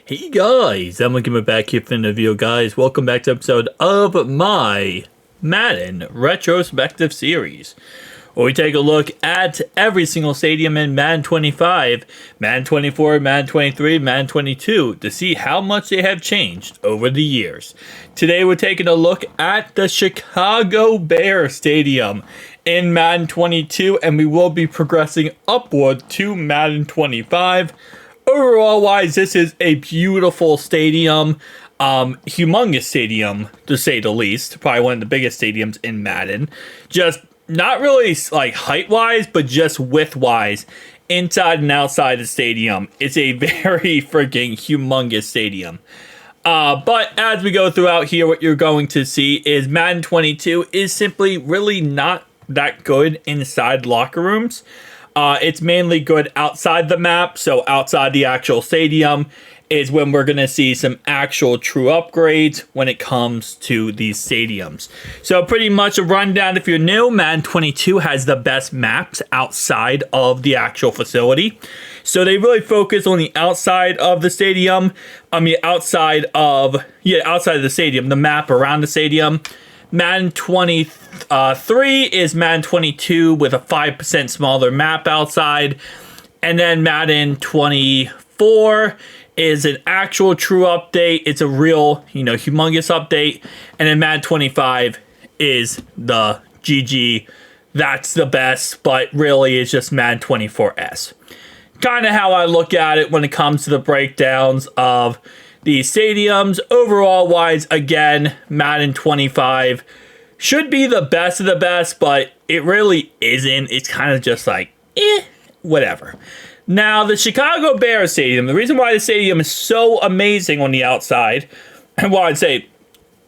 Hey guys, I'm coming back here for the video, guys. Welcome back to episode of my Madden retrospective series, where we take a look at every single stadium in Madden 25, Madden 24, Madden 23, Madden 22 to see how much they have changed over the years. Today we're taking a look at the Chicago Bears Stadium in Madden 22, and we will be progressing upward to Madden 25. Overall wise, this is a beautiful stadium, humongous stadium to say the least. Probably one of the biggest stadiums in Madden. Just not really like height wise, but just width wise, inside and outside the stadium. It's a very freaking humongous stadium. But as we go throughout here, what you're going to see is Madden 22 is simply really not that good inside locker rooms. It's mainly good outside the map, so outside the actual stadium is when we're going to see some actual true upgrades when it comes to these stadiums. So pretty much a rundown if you're new, Madden 22 has the best maps outside of the actual facility. So they really focus on the outside of the stadium, outside of the stadium, the map around the stadium. Madden 23 is Madden 22 with a 5% smaller map outside. And then Madden 24 is an actual true update. It's a real, humongous update. And then Madden 25 is the GG. That's the best, but really it's just Madden 24S. Kind of how I look at it when it comes to the breakdowns of these stadiums. Overall wise, again, Madden 25 should be the best of the best, but it really isn't. It's kind of just like, whatever. Now, the Chicago Bears Stadium, the reason why the stadium is so amazing on the outside, and why I'd say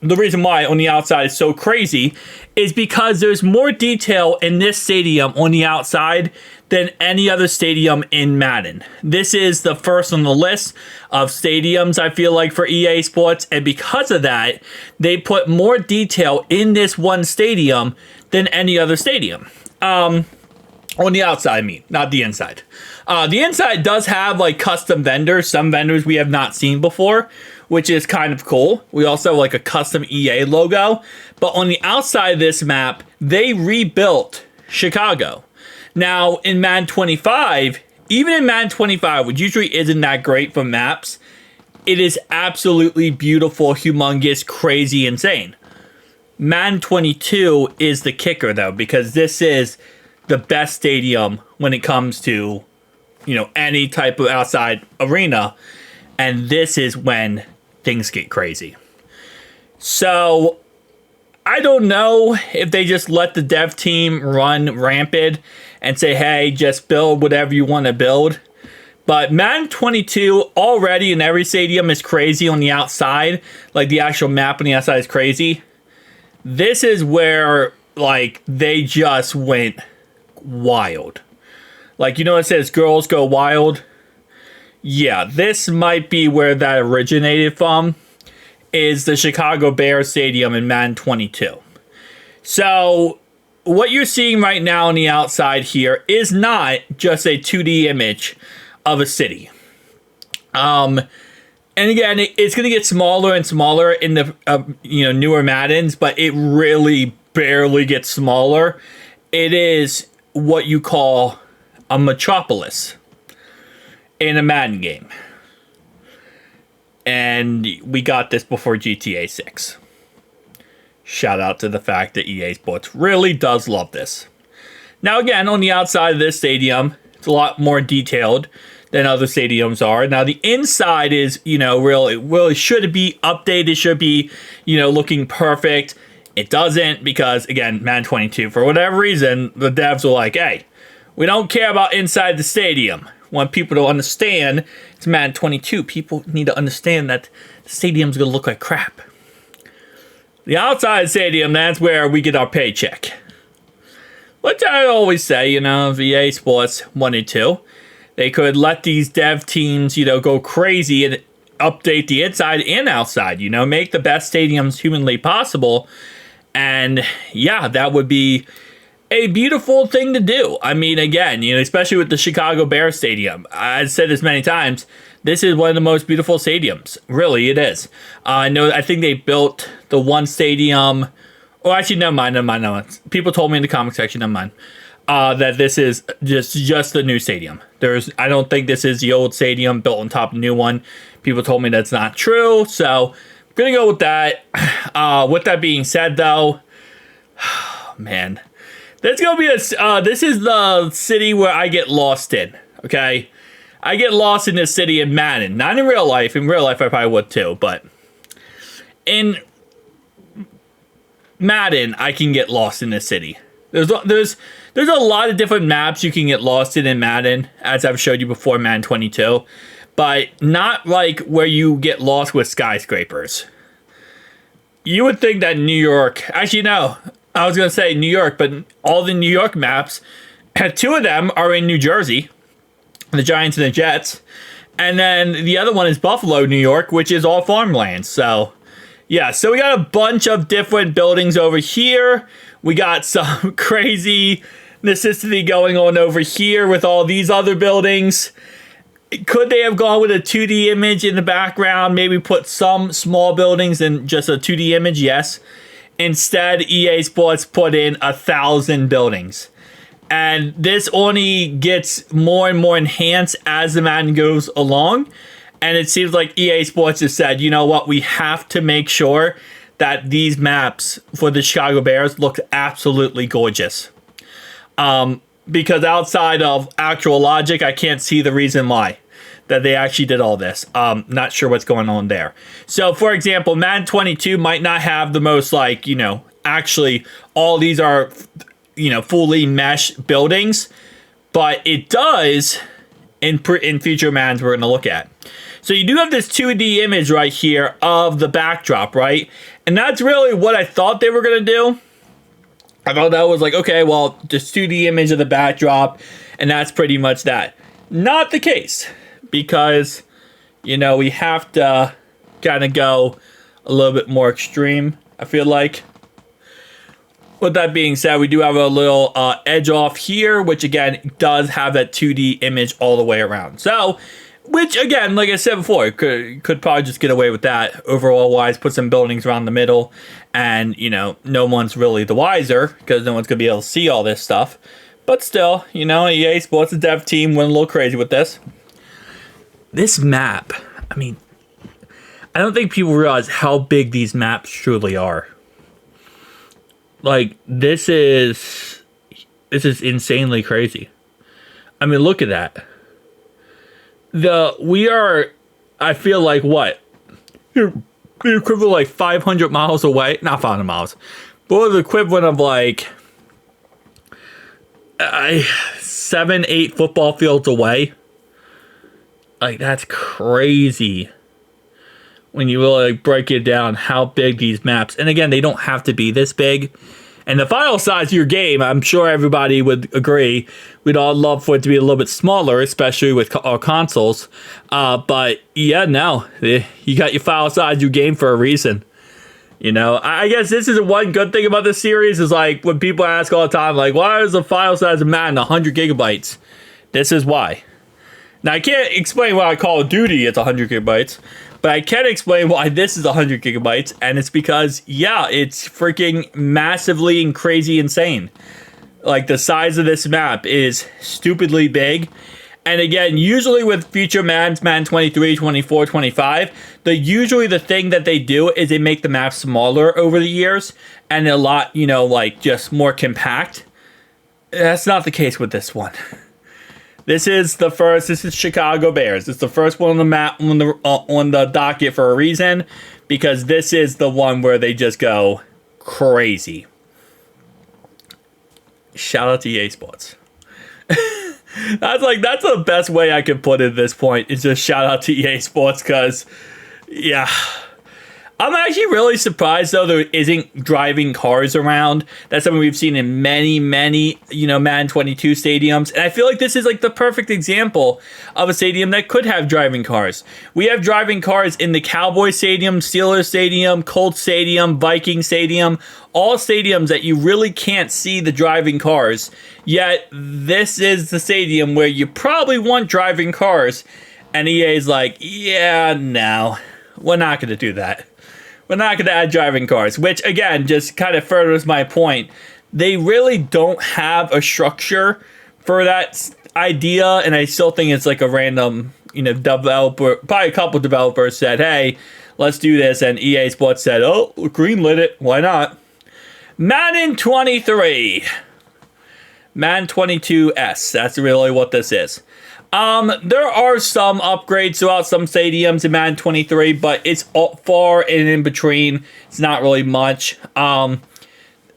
the reason why on the outside is so crazy, is because there's more detail in this stadium on the outside than any other stadium in Madden. This is the first on the list of stadiums, I feel like, for EA Sports, and because of that, they put more detail in this one stadium than any other stadium. On the outside, not the inside. The inside does have like custom vendors, some vendors we have not seen before, which is kind of cool. We also have like a custom EA logo, but on the outside of this map, they rebuilt Chicago. Now, in Madden 25, even in Madden 25, which usually isn't that great for maps, it is absolutely beautiful, humongous, crazy, insane. Madden 22 is the kicker, though, because this is the best stadium when it comes to, any type of outside arena, and this is when things get crazy. So I don't know if they just let the dev team run rampant and say, hey, just build whatever you want to build. But Madden 22 already in every stadium is crazy on the outside. Like the actual map on the outside is crazy. This is where they just went wild. It says girls go wild. Yeah, this might be where that originated from, is the Chicago Bears Stadium in Madden 22. So what you're seeing right now on the outside here is not just a 2D image of a city. And again, it's going to get smaller and smaller in the newer Maddens, but it really barely gets smaller. It is what you call a metropolis in a Madden game. And we got this before GTA 6. Shout out to the fact that EA Sports really does love this. Now again, on the outside of this stadium, it's a lot more detailed than other stadiums are. Now the inside is, really should be updated, should be, looking perfect. It doesn't, because again, Madden 22, for whatever reason, the devs were like, hey, we don't care about inside the stadium. Want people to understand it's Madden 22. People need to understand that the stadium's going to look like crap. The outside stadium, that's where we get our paycheck. Which I always say, if EA Sports wanted to, they could let these dev teams, go crazy and update the inside and outside, make the best stadiums humanly possible. And yeah, that would be a beautiful thing to do. Again, especially with the Chicago Bears Stadium. I've said this many times. This is one of the most beautiful stadiums. Really, it is. I think they built the one stadium. Oh, actually, never mind. People told me in the comment section, never mind, that this is just the new stadium. I don't think this is the old stadium built on top of the new one. People told me that's not true, so I'm gonna go with that. With that being said, though, man, this is the city where I get lost in. Okay, I get lost in this city in Madden, not in real life. In real life, I probably would too, but in Madden, I can get lost in this city. There's a lot of different maps you can get lost in Madden, as I've showed you before, Madden 22, but not like where you get lost with skyscrapers. You would think that New York, actually no, I was gonna say New York, but all the New York maps, 2 of them are in New Jersey, the Giants and the Jets, and then the other one is Buffalo, New York, which is all farmland. So yeah, so we got a bunch of different buildings over here. We got some crazy necessity going on over here with all these other buildings. Could they have gone with a 2D image in the background? Maybe put some small buildings in just a 2D image? Yes. Instead, EA Sports put in 1,000 buildings. And this only gets more and more enhanced as the Madden goes along. And it seems like EA Sports has said, you know what, we have to make sure that these maps for the Chicago Bears look absolutely gorgeous. Because outside of actual logic, I can't see the reason why that they actually did all this. Not sure what's going on there. So, for example, Madden 22 might not have the most, actually all these are, fully mesh buildings. But it does in future Maddens we're going to look at. So you do have this 2D image right here of the backdrop, right? And that's really what I thought they were going to do. I thought that was like, okay, well, just 2D image of the backdrop, and that's pretty much that. Not the case, because, we have to kind of go a little bit more extreme, I feel like. With that being said, we do have a little edge off here, which, again, does have that 2D image all the way around. So, which, again, like I said before, could probably just get away with that overall-wise, put some buildings around the middle, and, no one's really the wiser, because no one's going to be able to see all this stuff. But still, EA Sports, the dev team, went a little crazy with this. This map, I don't think people realize how big these maps truly are. Like, this is insanely crazy. Look at that. We are, I feel like, what? You're equivalent of like 500 miles away. Not 500 miles. But the equivalent of like 7, 8 football fields away. Like, that's crazy. When you really break it down, how big these maps. And again, they don't have to be this big. And the file size of your game, I'm sure everybody would agree, we'd all love for it to be a little bit smaller, especially with our consoles. But yeah, no, you got your file size of your game for a reason. I guess this is one good thing about this series is like when people ask all the time, like, why is the file size of Madden 100 gigabytes? This is why. Now, I can't explain why Call of Duty it's 100 gigabytes. But I can explain why this is 100 gigabytes, and it's because, yeah, it's freaking massively and crazy insane. Like, the size of this map is stupidly big. And again, usually with future Maddens, Madden 23, 24, 25, usually the thing that they do is they make the map smaller over the years, and a lot, just more compact. That's not the case with this one. This is Chicago Bears. It's the first one on the map, on the docket for a reason, because this is the one where they just go crazy. Shout out to EA Sports. That's the best way I could put it at this point, is just shout out to EA Sports, because, yeah. I'm actually really surprised, though, there isn't driving cars around. That's something we've seen in many, Madden 22 stadiums. And I feel like this is, the perfect example of a stadium that could have driving cars. We have driving cars in the Cowboys Stadium, Steelers Stadium, Colts Stadium, Viking Stadium. All stadiums that you really can't see the driving cars. Yet, this is the stadium where you probably want driving cars. And EA's like, yeah, no, we're not going to do that. We're not going to add driving cars, which again just kind of furthers my point. They really don't have a structure for that idea, and I still think it's like a random, developer, probably a couple developers said, hey, let's do this, and EA Sports said, oh, greenlit it, why not? Madden 23. Madden 22S, that's really what this is. There are some upgrades throughout some stadiums in Madden 23, but it's far and in between. It's not really much.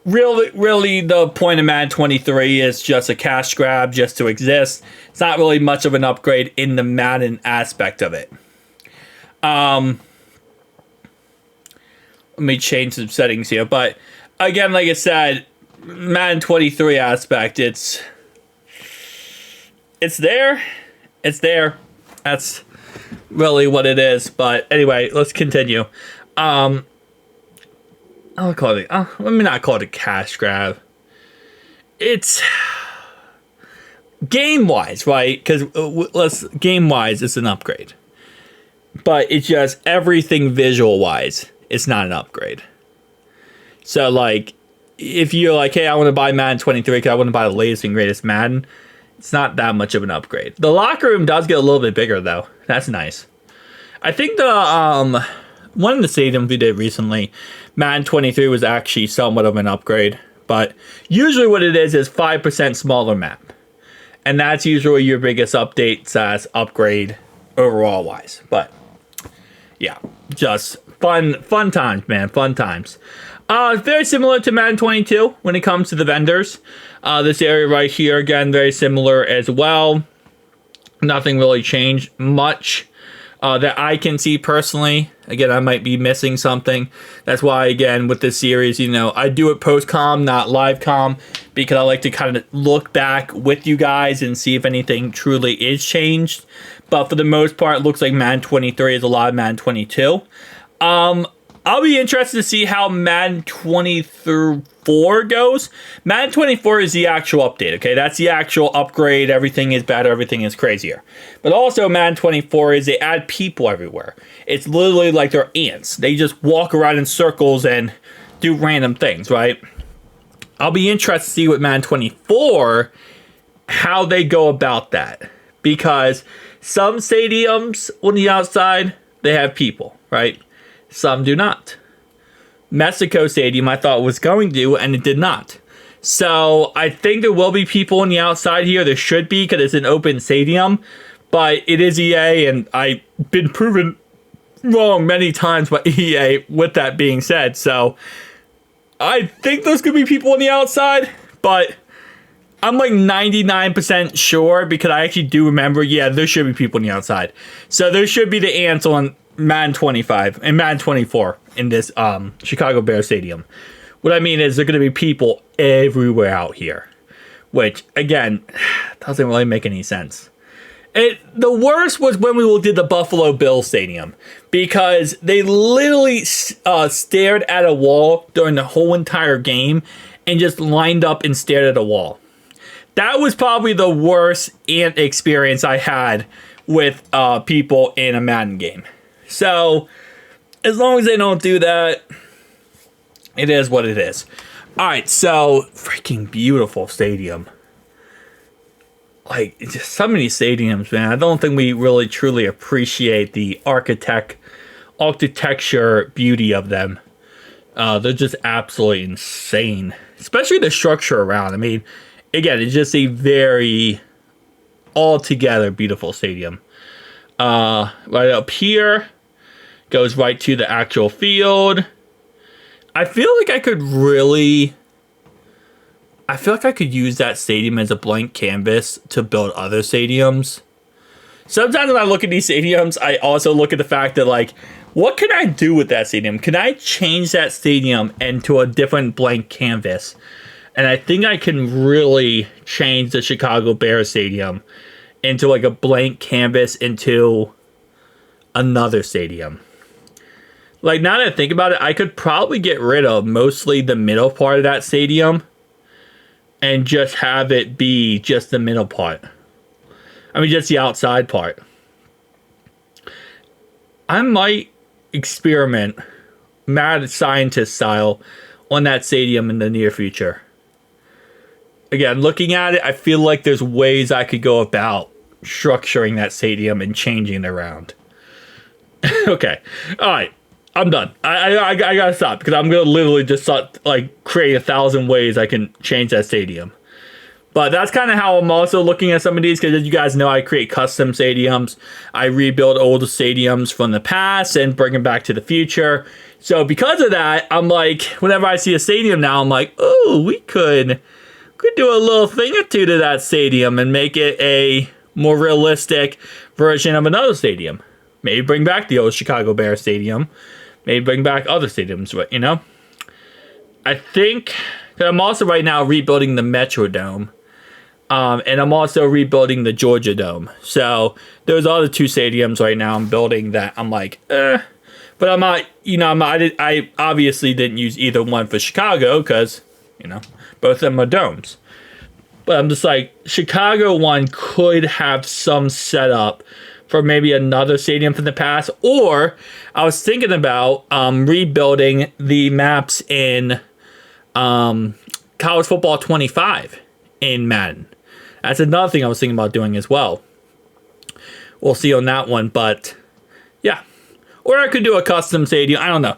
Really, the point of Madden 23 is just a cash grab, just to exist. It's not really much of an upgrade in the Madden aspect of it. Let me change some settings here, but again, like I said, Madden 23 aspect, it's there. It's there. That's really what it is. But anyway, let's continue. I'll call it. Let me not call it a cash grab. It's game wise, right? Because game wise, it's an upgrade. But it's just everything visual wise, it's not an upgrade. So like, if you're like, hey, I want to buy Madden 23 because I want to buy the latest and greatest Madden, it's not that much of an upgrade. The locker room does get a little bit bigger though. That's nice. I think the one of the stadiums we did recently, Madden 23 was actually somewhat of an upgrade. But usually what it is 5% smaller map. And that's usually your biggest update / upgrade overall wise. But yeah, just fun times, man. Fun times. Very similar to Madden 22 when it comes to the vendors. This area right here, again, very similar as well. Nothing really changed much that I can see personally. Again, I might be missing something. That's why, again, with this series, I do it post-com, not live-com, because I like to kind of look back with you guys and see if anything truly is changed. But for the most part, it looks like Madden 23 is a lot of Madden 22. I'll be interested to see how Madden 24 goes. Madden 24 is the actual update, okay? That's the actual upgrade. Everything is better. Everything is crazier. But also, Madden 24 is they add people everywhere. It's literally like they're ants. They just walk around in circles and do random things, right? I'll be interested to see with Madden 24 how they go about that. Because some stadiums on the outside, they have people, right? Some do not. Mexico Stadium, I thought was going to, and it did not. So I think there will be people on the outside here. There should be, because it's an open stadium. But it is EA, and I've been proven wrong many times by EA with that being said. So I think there's going to be people on the outside, but I'm like 99% sure, because I actually do remember, yeah, there should be people on the outside. So there should be the ants on Madden 25 and Madden 24 in this Chicago Bears stadium. What I mean is there are going to be people everywhere out here, which again doesn't really make any sense. The worst was when we did the Buffalo Bills stadium, because they literally stared at a wall during the whole entire game and just lined up and stared at a wall. That was probably the worst ant experience I had with people in a Madden game. So, as long as they don't do that, it is what it is. Alright, so, freaking beautiful stadium. Like, just so many stadiums, man. I don't think we really truly appreciate the architecture beauty of them. They're just absolutely insane. Especially the structure around. I mean, again, it's just a very altogether beautiful stadium. Right up here goes right to the actual field. I feel like I could use that stadium as a blank canvas to build other stadiums. Sometimes when I look at these stadiums, I also look at the fact that, like, what can I do with that stadium? Can I change that stadium into a different blank canvas? And I think I can really change the Chicago Bears stadium into like a blank canvas into another stadium. Like, now that I think about it, I could probably get rid of mostly the middle part of that stadium and just have it be just the middle part. I mean, just the outside part. I might experiment mad scientist style on that stadium in the near future. Again, looking at it, I feel like there's ways I could go about structuring that stadium and changing it around. Okay. All right. I'm done. I gotta stop because I'm gonna literally just create 1,000 ways I can change that stadium. But that's kind of how I'm also looking at some of these, because as you guys know, I create custom stadiums. I rebuild old stadiums from the past and bring them back to the future. So because of that, I'm like, whenever I see a stadium now, I'm like, oh, we could do a little thing or two to that stadium and make it a more realistic version of another stadium. Maybe bring back the old Chicago Bears stadium. Maybe bring back other stadiums, but, you know. I think that I'm also right now rebuilding the Metrodome. And I'm also rebuilding the Georgia Dome. So those are the two stadiums right now I'm building that I'm like, But I'm not, I obviously didn't use either one for Chicago because, both of them are domes. But I'm just like, Chicago one could have some setup for maybe another stadium from the past. Or I was thinking about rebuilding the maps in College Football 25 in Madden. That's another thing I was thinking about doing as well. We'll see on that one, but yeah. Or I could do a custom stadium. I don't know.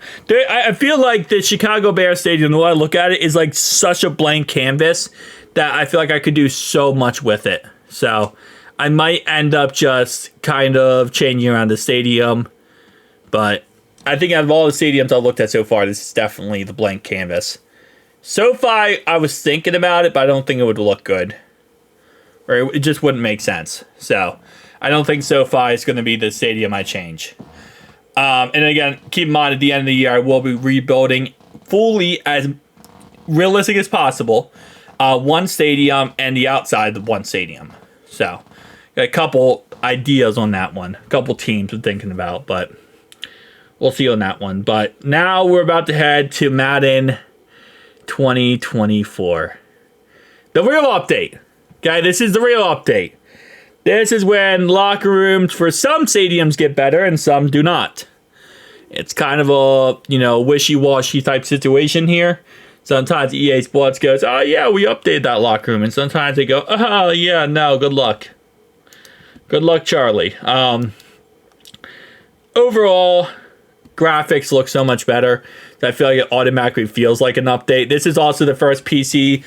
I feel like the Chicago Bears stadium, the way I look at it, is like such a blank canvas that I feel like I could do so much with it. So I might end up just kind of changing around the stadium. But I think out of all the stadiums I've looked at so far, this is definitely the blank canvas. SoFi, I was thinking about it, but I don't think it would look good. Or it just wouldn't make sense. So I don't think SoFi is going to be the stadium I change. And again, keep in mind, at the end of the year, I will be rebuilding fully as realistic as possible one stadium and the outside of one stadium. So got a couple ideas on that one. A couple teams I'm thinking about, but we'll see on that one. But now we're about to head to Madden 2024. The real update. Okay, this is the real update. This is when locker rooms for some stadiums get better and some do not. It's kind of a, wishy-washy type situation here. Sometimes EA Sports goes, oh yeah, we updated that locker room. And sometimes they go, oh yeah, no, good luck. Good luck, Charlie. Overall, graphics look so much better. I feel like it automatically feels like an update. This is also the first PC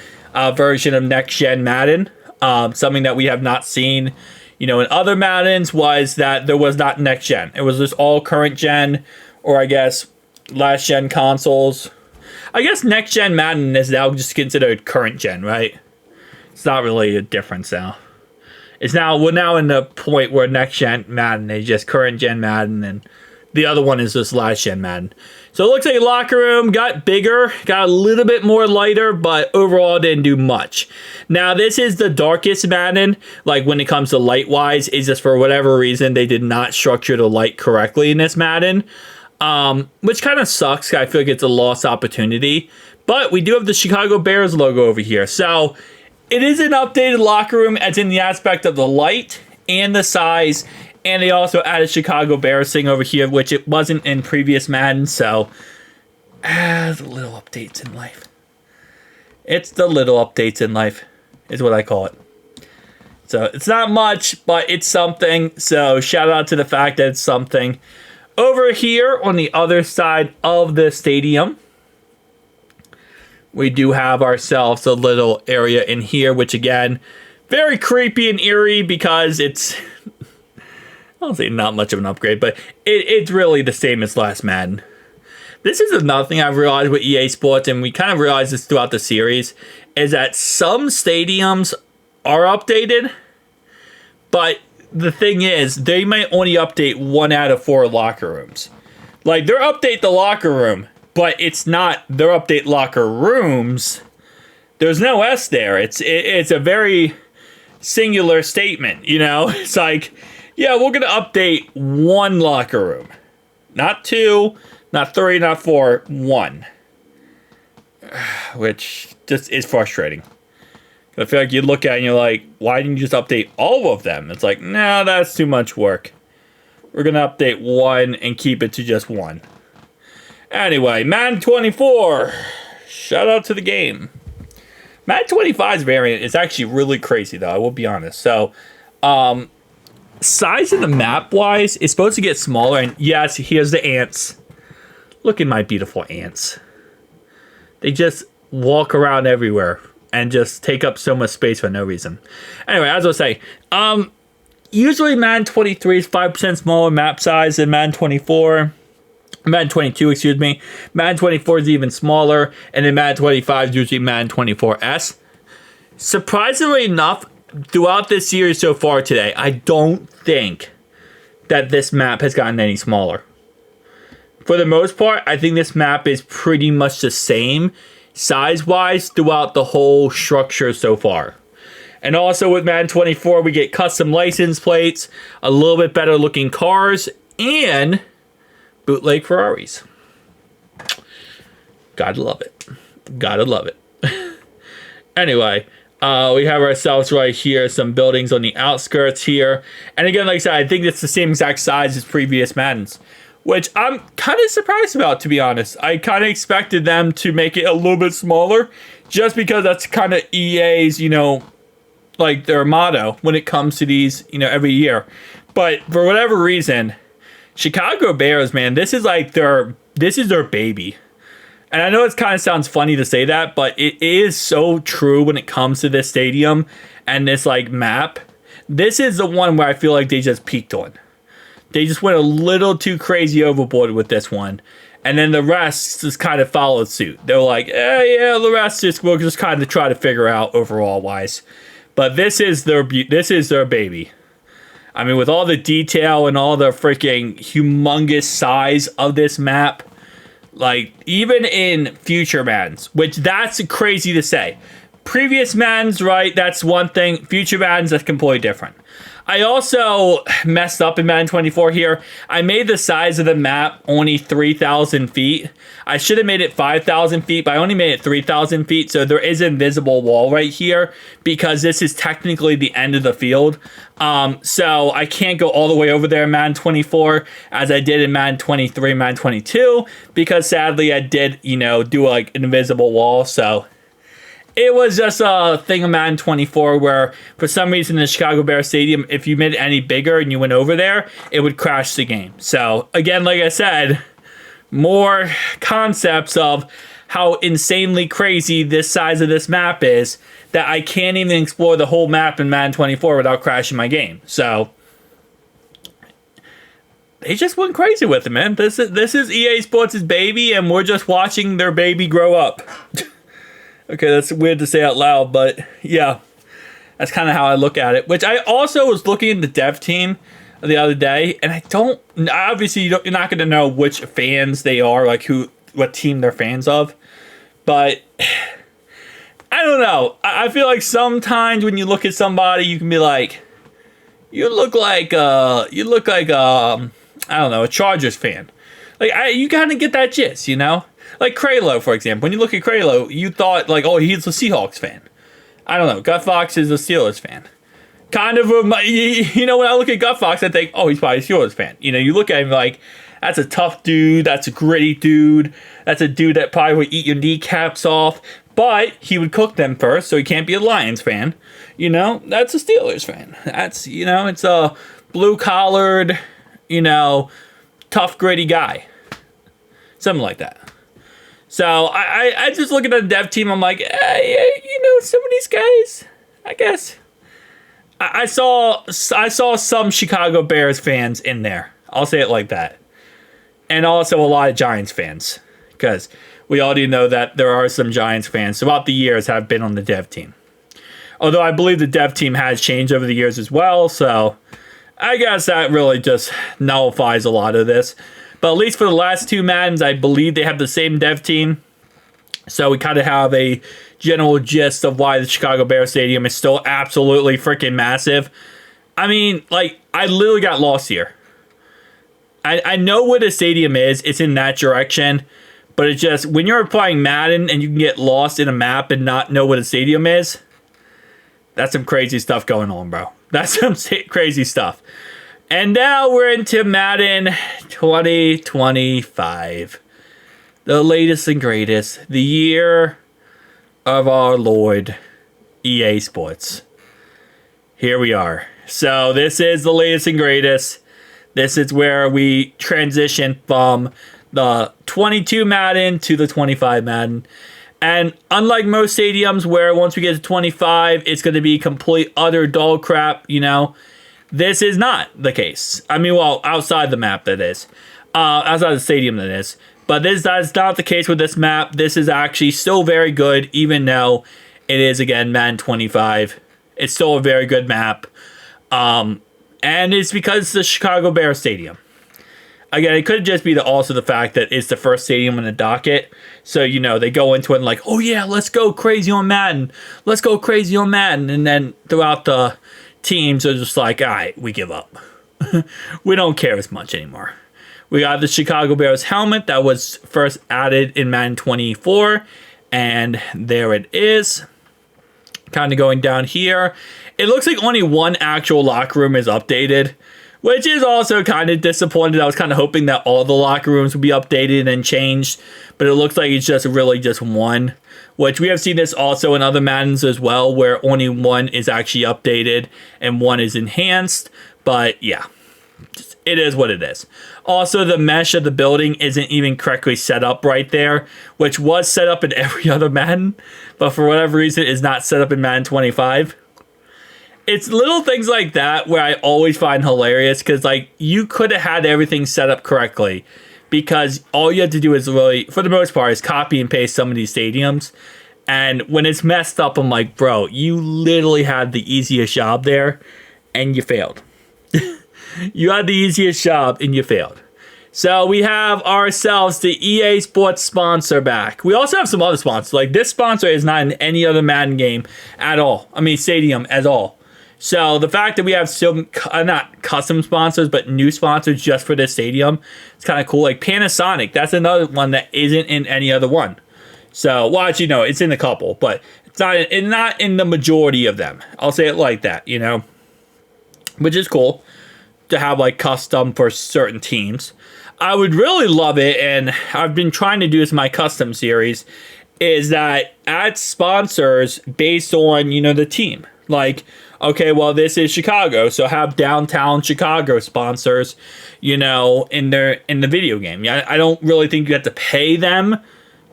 version of next-gen Madden. Something that we have not seen, in other Maddens was that there was not next gen. It was just all current gen, or I guess last gen consoles. I guess next gen Madden is now just considered current gen, right? It's not really a difference now. We're now in the point where next gen Madden is just current gen Madden, and the other one is just last gen Madden. So it looks like locker room got bigger, got a little bit more lighter, but overall didn't do much. Now this is the darkest Madden, like when it comes to light wise, is just for whatever reason they did not structure the light correctly in this Madden. Which kind of sucks. I feel like it's a lost opportunity. But we do have the Chicago Bears logo over here. So it is an updated locker room as in the aspect of the light and the size. And they also added Chicago Bears thing over here, which it wasn't in previous Madden. So, the little updates in life. It's the little updates in life, is what I call it. So, it's not much, but it's something. So, shout out to the fact that it's something. Over here on the other side of the stadium, we do have ourselves a little area in here, which again, very creepy and eerie because it's... I'll say not much of an upgrade, but it's really the same as last Madden. This is another thing I've realized with EA Sports, and we kind of realized this throughout the series, is that some stadiums are updated, but the thing is, they might only update 1 out of 4 locker rooms. Like, they'll update the locker room, but it's not their update locker rooms. There's no S there. It's a very singular statement, It's like... Yeah, we're going to update 1 locker room. Not 2, not 3, not 4, 1. Which just is frustrating. I feel like you look at it and you're like, why didn't you just update all of them? It's like, no, that's too much work. We're going to update 1 and keep it to just 1. Anyway, Madden 24. Shout out to the game. Madden 25's variant is actually really crazy, though. I will be honest. So, size of the map wise, it's supposed to get smaller. And yes, here's the ants. Look at my beautiful ants. They just walk around everywhere and just take up so much space for no reason. Anyway, as I was saying, usually Madden 23 is 5% smaller map size than Madden 24. Madden 22, excuse me. Madden 24 is even smaller, and then Madden 25 is usually Madden 24S. Surprisingly enough, throughout this series so far today, I don't think that this map has gotten any smaller. For the most part, I think this map is pretty much the same size-wise throughout the whole structure so far. And also with Madden 24, we get custom license plates, a little bit better looking cars, and bootleg Ferraris. Gotta love it. Gotta love it. Anyway, we have ourselves right here, some buildings on the outskirts here. And again, like I said, I think it's the same exact size as previous Maddens, which I'm kind of surprised about, to be honest. I kind of expected them to make it a little bit smaller, just because that's kind of EA's, you know, like their motto when it comes to these, you know, every year. But for whatever reason, Chicago Bears, man, this is their baby. And I know it kind of sounds funny to say that, but it is so true when it comes to this stadium and this like map. This is the one where I feel like they just peaked on. They just went a little too crazy overboard with this one. And then the rest just kind of followed suit. They were like, yeah, the rest we'll just kind of try to figure out overall wise. But this is their baby. I mean, with all the detail and all the freaking humongous size of this map, like, even in future Maddens, which that's crazy to say. Previous Maddens, right, that's one thing. Future Maddens, that's completely different. I also messed up in Madden 24 here. I made the size of the map only 3,000 feet. I should have made it 5,000 feet, but I only made it 3,000 feet, so there is an invisible wall right here because this is technically the end of the field. So I can't go all the way over there in Madden 24 as I did in Madden 23, Madden 22, because sadly I did, you know, do like an invisible wall, so it was just a thing of Madden 24 where, for some reason, in the Chicago Bears Stadium, if you made it any bigger and you went over there, it would crash the game. So, again, like I said, more concepts of how insanely crazy this size of this map is that I can't even explore the whole map in Madden 24 without crashing my game. So, they just went crazy with it, man. This is EA Sports' baby, and we're just watching their baby grow up. Okay, that's weird to say out loud, but yeah, that's kind of how I look at it. Which I also was looking at the dev team the other day, and obviously you're not going to know which fans they are, like what team they're fans of, but I don't know. I feel like sometimes when you look at somebody, you can be like, you look like I don't know, a Chargers fan. Like you kind of get that gist, you know. Like Kralo, for example. When you look at Kralo, you thought, like, oh, he's a Seahawks fan. I don't know. Gut Fox is a Steelers fan. Kind of, you know, when I look at Gut Fox, I think, oh, he's probably a Steelers fan. You know, you look at him like, that's a tough dude. That's a gritty dude. That's a dude that probably would eat your kneecaps off. But he would cook them first, so he can't be a Lions fan. You know, that's a Steelers fan. That's, you know, it's a blue-collared, you know, tough, gritty guy. Something like that. So I just look at the dev team. I'm like, hey, you know, some of these guys, I guess. I saw some Chicago Bears fans in there. I'll say it like that. And also a lot of Giants fans, because we already know that there are some Giants fans throughout the years have been on the dev team. Although I believe the dev team has changed over the years as well. So I guess that really just nullifies a lot of this. But at least for the last two Maddens, I believe they have the same dev team. So we kind of have a general gist of why the Chicago Bears Stadium is still absolutely freaking massive. I mean, like, I literally got lost here. I know where the stadium is. It's in that direction. But it's just, when you're playing Madden and you can get lost in a map and not know what a stadium is, that's some crazy stuff going on, bro. That's some crazy stuff. And now we're into Madden 2025. The latest and greatest. The year of our Lord, EA Sports. Here we are. So this is the latest and greatest. This is where we transition from the 22 Madden to the 25 Madden. And unlike most stadiums where once we get to 25, it's going to be complete utter dog crap, you know, this is not the case. I mean, well, outside the map, that is. Outside the stadium, that is. But that's not the case with this map. This is actually still very good, even though it is, again, Madden 25. It's still a very good map. And it's because it's the Chicago Bears Stadium. Again, it could just be also the fact that it's the first stadium on the docket. So, you know, they go into it and like, oh yeah, let's go crazy on Madden. Let's go crazy on Madden. And then throughout the teams are just like, all right, we give up. We don't care as much anymore. We got the Chicago Bears helmet that was first added in Madden 24. And there it is. Kind of going down here. It looks like only one actual locker room is updated, which is also kind of disappointed. I was kind of hoping that all the locker rooms would be updated and changed, but it looks like it's just really just one, which we have seen this also in other Maddens as well, where only one is actually updated and one is enhanced. But yeah, it is what it is. Also, the mesh of the building isn't even correctly set up right there, which was set up in every other Madden, but for whatever reason is not set up in Madden 25. It's little things like that where I always find hilarious, because like you could have had everything set up correctly, because all you have to do is really, for the most part, is copy and paste some of these stadiums. And when it's messed up, I'm like, bro, you literally had the easiest job there and you failed. You had the easiest job and you failed. So we have ourselves the EA Sports sponsor back. We also have some other sponsors. Like this sponsor is not in any other Madden game at all. I mean, stadium at all. So the fact that we have some, not custom sponsors, but new sponsors just for this stadium, it's kind of cool. Like Panasonic, that's another one that isn't in any other one. So, well, actually, no, it's in a couple, but it's not in the majority of them. I'll say it like that, you know, which is cool to have like custom for certain teams. I would really love it, and I've been trying to do this in my custom series, is that add sponsors based on, you know, the team. Like, okay, well, this is Chicago, so have downtown Chicago sponsors, you know, in the video game. Yeah, I don't really think you have to pay them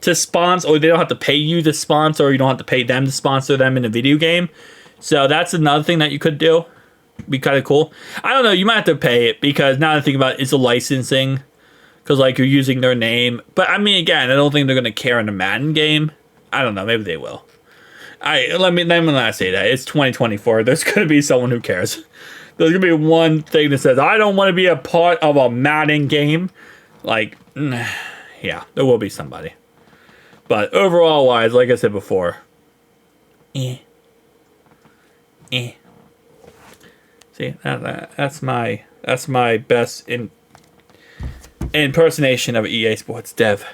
to sponsor, or they don't have to pay you to sponsor, or you don't have to pay them to sponsor them in a video game. So that's another thing that you could do. Be kind of cool. I don't know, you might have to pay it, because now that I think about it, it's a licensing, because like you're using their name. But I mean, again, I don't think they're going to care in a Madden game. I don't know, maybe they will. Let me not say that. It's 2024. There's going to be someone who cares. There's going to be one thing that says, I don't want to be a part of a Madden game. Like, yeah, there will be somebody. But overall wise, like I said before, See, that's my best impersonation of EA Sports dev.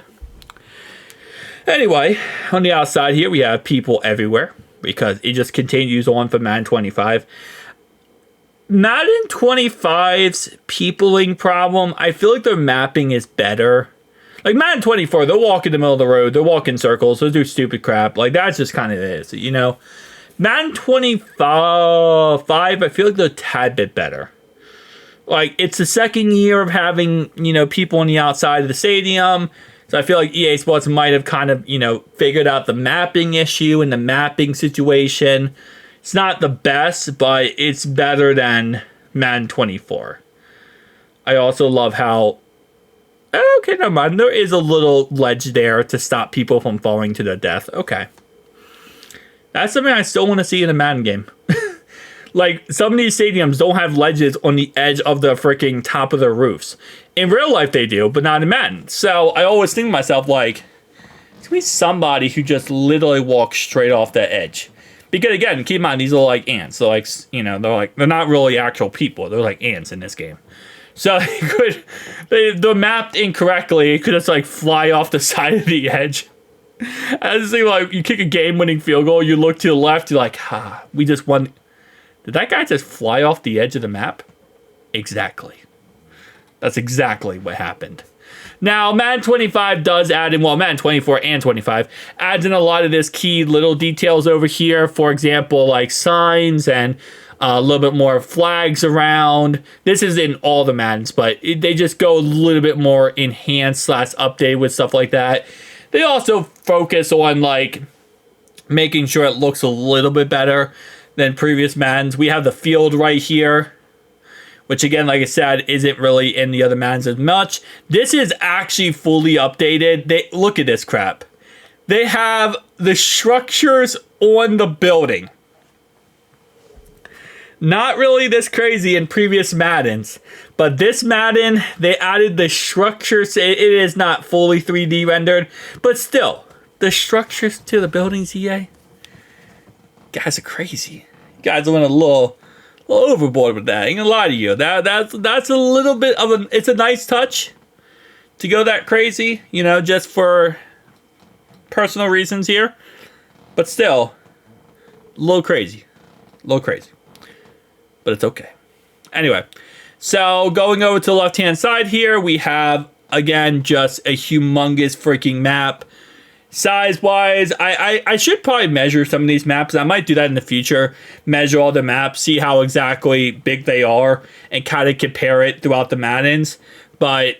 Anyway, on the outside here, we have people everywhere, because it just continues on for Madden 25. Madden 25's peopling problem, I feel like their mapping is better. Like Madden 24, they'll walk in the middle of the road, they'll walk in circles, they'll do stupid crap. Like that's just kind of it, you know. Madden 25, I feel like they're a tad bit better. Like, it's the second year of having, you know, people on the outside of the stadium. So I feel like EA Sports might have kind of, you know, figured out the mapping issue and the mapping situation. It's not the best, but it's better than Madden 24. I also love how, okay, never mind, there is a little ledge there to stop people from falling to their death. Okay. That's something I still want to see in a Madden game. Like, some of these stadiums don't have ledges on the edge of the freaking top of their roofs. In real life, they do, but not in Madden. So, I always think to myself, like, there's going to be somebody who just literally walks straight off that edge. Because, again, keep in mind, these are like ants. They're like, you know, they're not really actual people. They're like ants in this game. So, they're mapped incorrectly. It could just, like, fly off the side of the edge. I just think, like, you kick a game-winning field goal, you look to the left, you're like, we just won. Did that guy just fly off the edge of the map? Exactly. That's exactly what happened. Now, Madden 25 does add in, well, Madden 24 and 25 adds in a lot of this key little details over here. For example, like signs and a little bit more flags around. This is in all the Maddens, but they just go a little bit more enhanced / update with stuff like that. They also focus on like making sure it looks a little bit better than previous Maddens. We have the field right here, which again, like I said, isn't really in the other Maddens as much. This is actually fully updated. Look at this crap. They have the structures on the building. Not really this crazy in previous Maddens, but this Madden, they added the structures. It is not fully 3D rendered, but still, the structures to the buildings, EA. Guys are crazy. You guys went a little overboard with that. I ain't gonna lie to you. That's a little bit of it's a nice touch to go that crazy, you know, just for personal reasons here. But still, a little crazy. But it's okay. Anyway, so going over to the left-hand side here, we have, again, just a humongous freaking map. Size-wise, I should probably measure some of these maps. I might do that in the future. Measure all the maps, see how exactly big they are, and kind of compare it throughout the Maddens. But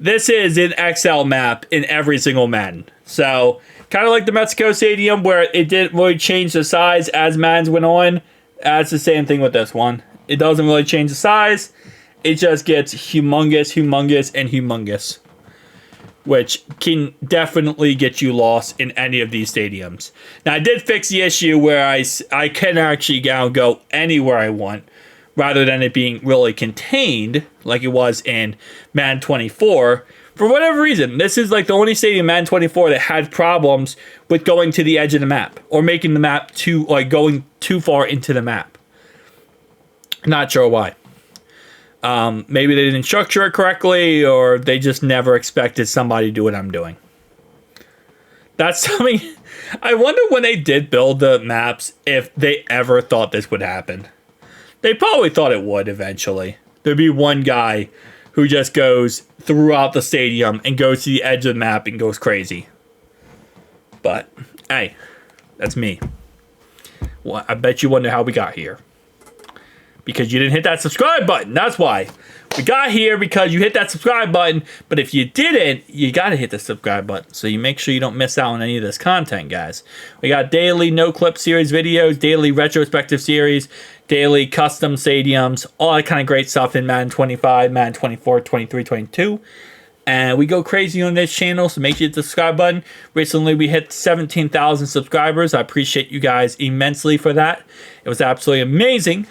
this is an XL map in every single Madden. So, kind of like the Mexico Stadium, where it didn't really change the size as Maddens went on. That's the same thing with this one. It doesn't really change the size. It just gets humongous, and humongous, which can definitely get you lost in any of these stadiums. Now, I did fix the issue where I can actually go anywhere I want, rather than it being really contained like it was in Madden 24. For whatever reason, this is like the only stadium in Madden 24 that had problems with going to the edge of the map or making the map going too far into the map. Not sure why. Maybe they didn't structure it correctly, or they just never expected somebody to do what I'm doing. That's something. I wonder when they did build the maps if they ever thought this would happen. They probably thought it would eventually. There'd be one guy who just goes throughout the stadium and goes to the edge of the map and goes crazy. But, hey, that's me. Well, I bet you wonder how we got here. Because you didn't hit that subscribe button. That's why. We got here because you hit that subscribe button. But if you didn't, you got to hit the subscribe button. So you make sure you don't miss out on any of this content, guys. We got daily no-clip series videos, daily retrospective series, daily custom stadiums, all that kind of great stuff in Madden 25, Madden 24, 23, 22. And we go crazy on this channel, so make sure you hit the subscribe button. Recently, we hit 17,000 subscribers. I appreciate you guys immensely for that. It was absolutely amazing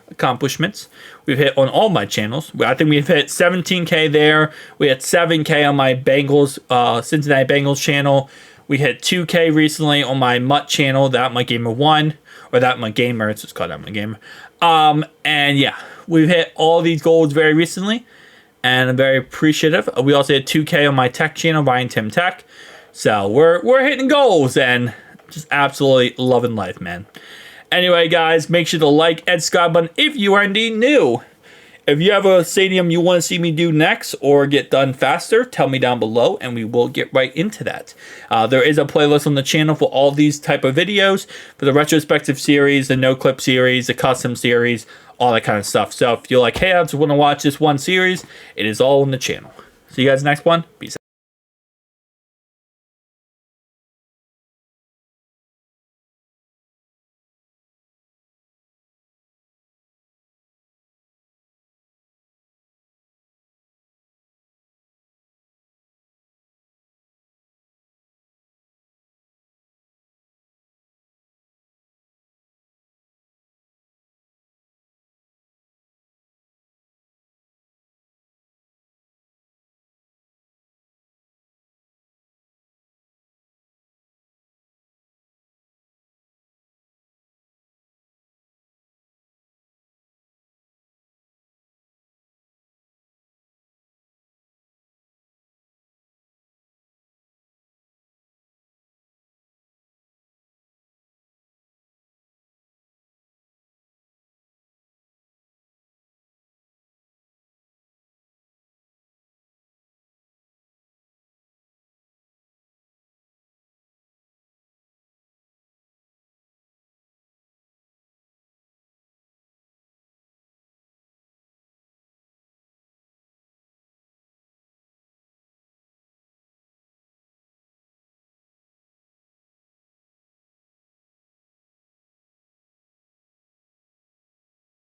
accomplishments we've hit on all my channels. I think we've hit 17K there. We hit 7K on my Bengals, Cincinnati Bengals channel. We hit 2K recently on my Mutt channel, That My Gamer 1, or That My Gamer, it's just called That My Gamer. And yeah, we've hit all these goals very recently, and I'm very appreciative. We also hit 2K on my tech channel, Ryan Tim Tech. So we're hitting goals and just absolutely loving life, man. Anyway, guys, make sure to like and subscribe button if you are indeed new. If you have a stadium you want to see me do next or get done faster, tell me down below and we will get right into that. There is a playlist on the channel for all these type of videos, for the retrospective series, the no-clip series, the custom series, all that kind of stuff. So if you're like, hey, I just want to watch this one series, it is all on the channel. See you guys next one. Peace out.